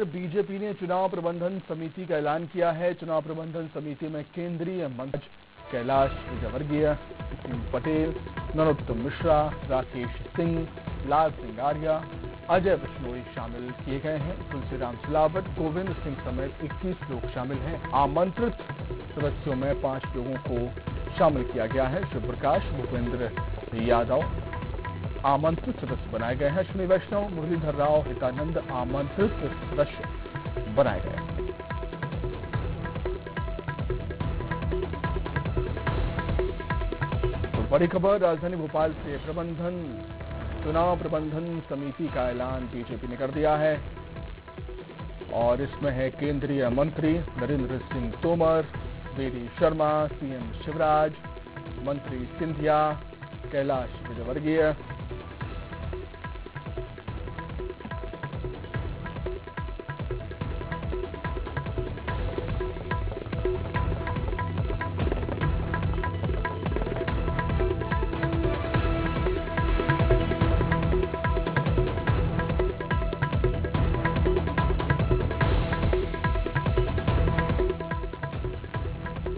BJP ने चुनाव प्रबंधन समिति का ऐलान किया है। चुनाव प्रबंधन समिति में केंद्रीय मंत्री कैलाश विजयवर्गीय, पटेल, नरोत्तम मिश्रा, राकेश सिंह, लाल सिंह आर्या, अजय बिश्नोई शामिल किए गए हैं। तुलसीराम सिलावट, गोविंद सिंह समेत 21 लोग शामिल हैं। आमंत्रित सदस्यों में 5 लोगों को शामिल किया गया है। शिव प्रकाश, भूपेंद्र यादव आमंत्रित सदस्य बनाए गए हैं। अश्विनी वैष्णव, मुरलीधर राव, हितानंद आमंत्रित सदस्य बनाए गए हैं। तो बड़ी खबर राजधानी भोपाल से चुनाव प्रबंधन समिति का ऐलान बीजेपी ने कर दिया है और इसमें है केंद्रीय मंत्री नरेंद्र सिंह तोमर, वीडी शर्मा, सीएम शिवराज, मंत्री सिंधिया, कैलाश विजयवर्गीय,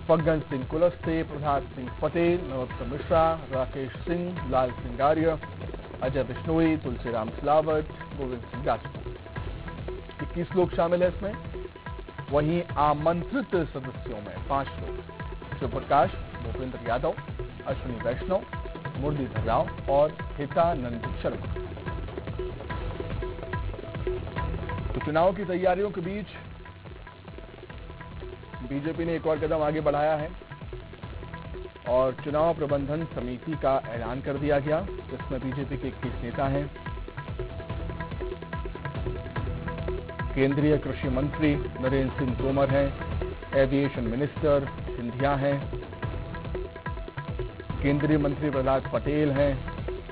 फग्गन सिंह कुलस्ते, प्रभात सिंह पटेल, नरोत्तम मिश्रा, राकेश सिंह, लाल सिंह आर्य, अजय बिश्नोई, तुलसीराम सिलावट, गोविंद सिंह राजपूत 21 लोग शामिल हैं इसमें। वहीं आमंत्रित सदस्यों में 5 लोग शिव प्रकाश, भूपेंद्र यादव, अश्विनी वैष्णव, मुरलीधर राव और हितानंद शर्मा। तो चुनाव की तैयारियों के बीच बीजेपी ने एक और कदम आगे बढ़ाया है और चुनाव प्रबंधन समिति का ऐलान कर दिया गया, जिसमें बीजेपी के 21 नेता हैं। केंद्रीय कृषि मंत्री नरेंद्र सिंह तोमर हैं, एविएशन मिनिस्टर सिंधिया हैं, केंद्रीय मंत्री प्रहलाद पटेल हैं,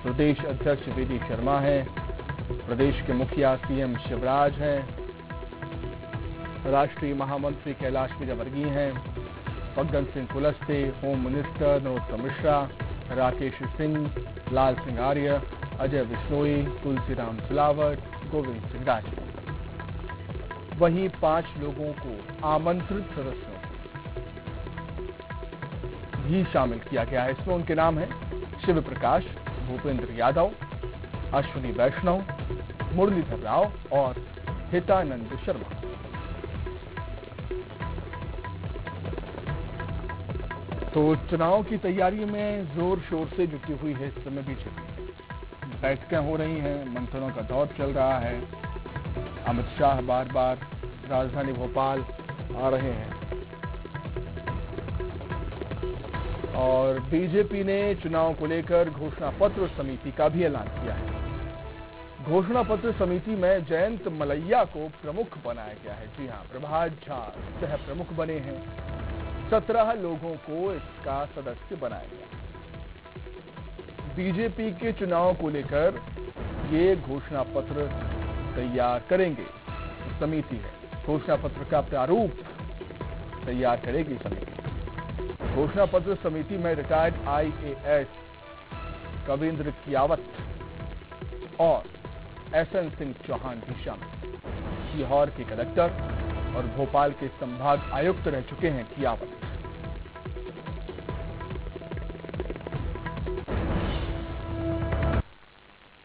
प्रदेश अध्यक्ष वीडी शर्मा हैं, प्रदेश के मुखिया सीएम शिवराज हैं, राष्ट्रीय महामंत्री कैलाश विजयवर्गीय हैं, फग्गन सिंह कुलस्ते, होम मिनिस्टर नरोत्तम मिश्रा, राकेश सिंह, लाल सिंह आर्य, अजय बिश्नोई, तुलसीराम सिलावट, गोविंद सिंह राजपूत। वहीं 5 लोगों को आमंत्रित सदस्यों भी शामिल किया गया है। इसमें उनके नाम हैं शिव प्रकाश, भूपेंद्र यादव, अश्विनी वैष्णव, मुरलीधर राव और हितानंद शर्मा। तो चुनाव की तैयारी में जोर शोर से जुटी हुई है इस समय बीजेपी। बैठकें हो रही हैं, मंथनों का दौर चल रहा है। अमित शाह बार बार राजधानी भोपाल आ रहे हैं और बीजेपी ने चुनाव को लेकर घोषणा पत्र समिति का भी ऐलान किया है। घोषणा पत्र समिति में जयंत मलैया को प्रमुख बनाया गया है। जी हां, प्रभात झा सह प्रमुख बने हैं। 17 लोगों को इसका सदस्य बनाया गया। बीजेपी के चुनाव को लेकर ये घोषणा पत्र तैयार करेंगे समिति है। घोषणा पत्र का प्रारूप तैयार करेगी समिति। घोषणा पत्र समिति में रिटायर्ड IAS कविंद्र कियावत और SN सिंह चौहान भी शामिल। सीहोर के कलेक्टर और भोपाल के संभाग आयुक्त रह चुके हैं कियावत।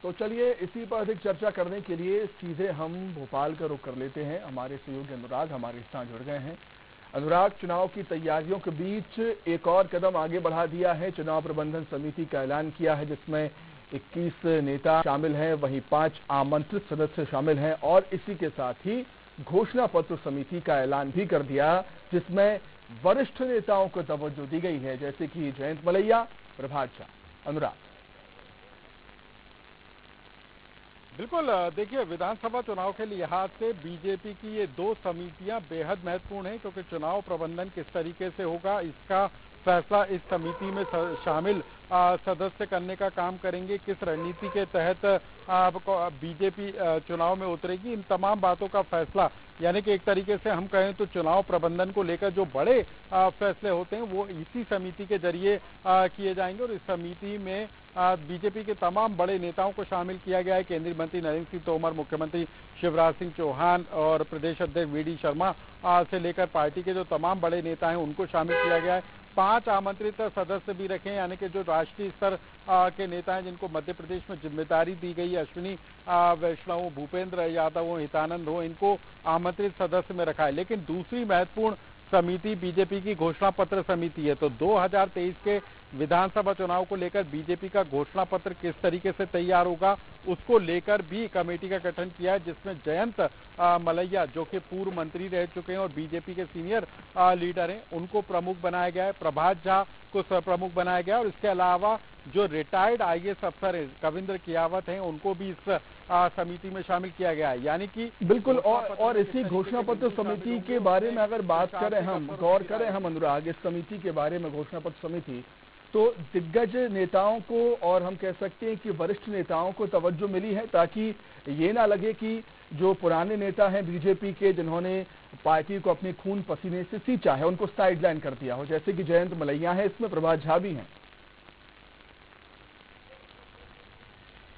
तो चलिए इसी पर अधिक चर्चा करने के लिए सीधे हम भोपाल का रुख कर लेते हैं। हमारे सहयोगी अनुराग हमारे साथ जुड़ गए हैं। अनुराग, चुनाव की तैयारियों के बीच एक और कदम आगे बढ़ा दिया है। चुनाव प्रबंधन समिति का ऐलान किया है जिसमें 21 नेता शामिल हैं, वहीं 5 आमंत्रित सदस्य शामिल हैं और इसी के साथ ही घोषणा पत्र समिति का ऐलान भी कर दिया जिसमें वरिष्ठ नेताओं को तवज्जो दी गई है, जैसे कि जयंत मलैया, प्रभात झा। अनुराग, बिल्कुल, देखिए विधानसभा चुनाव के लिहाज से बीजेपी की ये 2 समितियां बेहद महत्वपूर्ण हैं, क्योंकि चुनाव प्रबंधन किस तरीके से होगा इसका फैसला इस समिति में शामिल सदस्य करने का काम करेंगे। किस रणनीति के तहत बीजेपी चुनाव में उतरेगी, इन तमाम बातों का फैसला यानी कि एक तरीके से हम कहें तो चुनाव प्रबंधन को लेकर जो बड़े फैसले होते हैं वो इसी समिति के जरिए किए जाएंगे। और इस समिति में बीजेपी के तमाम बड़े नेताओं को शामिल किया गया है। केंद्रीय मंत्री नरेंद्र सिंह तोमर, मुख्यमंत्री शिवराज सिंह चौहान और प्रदेश अध्यक्ष वी डी शर्मा से लेकर पार्टी के जो तमाम बड़े नेता हैं उनको शामिल किया गया है। 5 आमंत्रित सदस्य भी रखे हैं, यानी कि जो राष्ट्रीय स्तर के नेता हैं जिनको मध्य प्रदेश में जिम्मेदारी दी गई है, अश्विनी वैष्णव, भूपेंद्र यादव हो, हितानंद हो, इनको आमंत्रित सदस्य में रखा है। लेकिन दूसरी महत्वपूर्ण समिति बीजेपी की घोषणा पत्र समिति है। तो 2023 के विधानसभा चुनाव को लेकर बीजेपी का घोषणा पत्र किस तरीके से तैयार होगा उसको लेकर भी कमेटी का गठन किया है, जिसमें जयंत मलैया जो कि पूर्व मंत्री रह चुके हैं और बीजेपी के सीनियर लीडर हैं उनको प्रमुख बनाया गया है, प्रभात झा को प्रमुख बनाया गया है और इसके अलावा जो रिटायर्ड आईएएस अफसर है कविंद्र कियावत हैं उनको भी इस समिति में शामिल किया गया है। यानी कि बिल्कुल और इसी घोषणा पत्र समिति के बारे में अगर बात करें, हम गौर करें हम अनुराग, इस समिति के बारे में घोषणा पत्र समिति तो दिग्गज नेताओं को और हम कह सकते हैं कि वरिष्ठ नेताओं को तवज्जो मिली है, ताकि ये ना लगे कि जो पुराने नेता हैं बीजेपी के जिन्होंने पार्टी को अपने खून पसीने से सींचा है उनको साइडलाइन कर दिया हो, जैसे कि जयंत मलैया है, इसमें प्रभात झा भी हैं।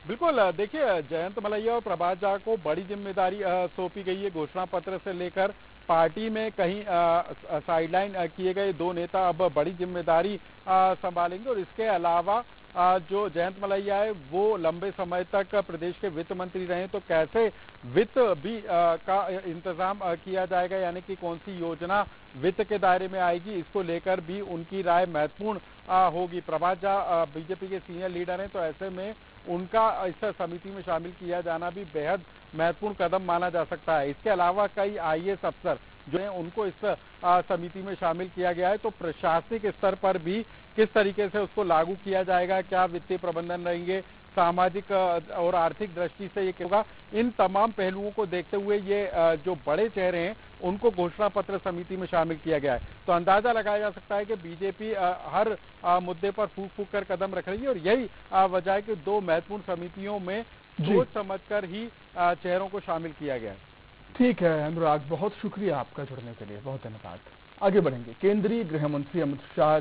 बिल्कुल, देखिए जयंत मलैया और प्रभात झा को बड़ी जिम्मेदारी सौंपी गई है। घोषणा पत्र से लेकर पार्टी में कहीं साइडलाइन किए गए 2 नेता अब बड़ी जिम्मेदारी संभालेंगे। और इसके अलावा जो जयंत मलैया है वो लंबे समय तक प्रदेश के वित्त मंत्री रहे, तो कैसे वित्त भी का इंतजाम किया जाएगा, यानी कि कौन सी योजना वित्त के दायरे में आएगी, इसको लेकर भी उनकी राय महत्वपूर्ण होगी। प्रभात झा बीजेपी के सीनियर लीडर हैं, तो ऐसे में उनका इस समिति में शामिल किया जाना भी बेहद महत्वपूर्ण कदम माना जा सकता है। इसके अलावा कई आईएएस अफसर जो हैं उनको इस समिति में शामिल किया गया है। तो प्रशासनिक स्तर पर भी किस तरीके से उसको लागू किया जाएगा, क्या वित्तीय प्रबंधन रहेंगे, सामाजिक और आर्थिक दृष्टि से ये क्या होगा, इन तमाम पहलुओं को देखते हुए ये जो बड़े चेहरे हैं उनको घोषणा पत्र समिति में शामिल किया गया है। तो अंदाजा लगाया जा सकता है कि बीजेपी हर मुद्दे पर फूंक फूंक कर कदम रख रही है और यही वजह है कि 2 महत्वपूर्ण समितियों में सोच समझकर ही चेहरों को शामिल किया गया है। ठीक है अनुराग, बहुत शुक्रिया आपका जुड़ने के लिए, बहुत धन्यवाद। आगे बढ़ेंगे। केंद्रीय गृह मंत्री अमित शाह